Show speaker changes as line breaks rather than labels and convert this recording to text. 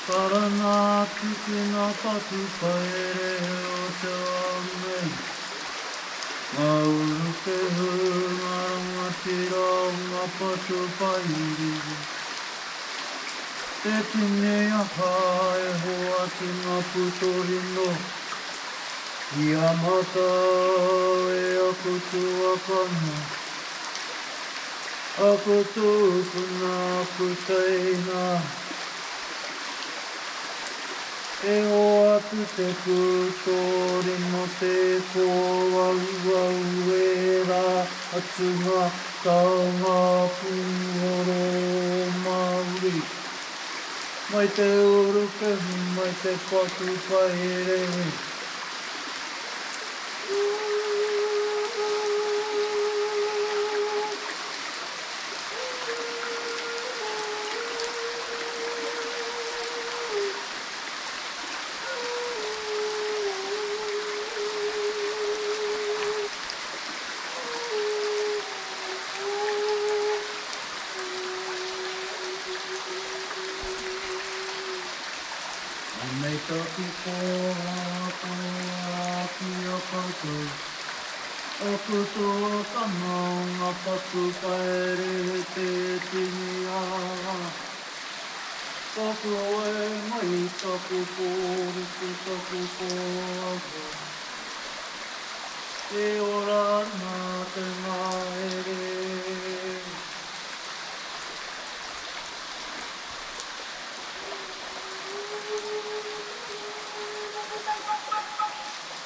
Karana tukina patu paere o te anei. Mauru te hunga tira o ngā patu pairi. Te tine aha e hoa ki ngā putori no. I amata e aku tuakana. Aku tūpuna aku teina. E o atu te putori mo te kōwauau e rā atu ngā taonga puoro Māori. Mai te urukehu, mai te patu paerehe. Nei taku koha ki a koutou. Aku tōkana o ngā patu paere te tini aha. Taku e mai, taku kōriku, taku kōhaka. E ora nā te ngā ere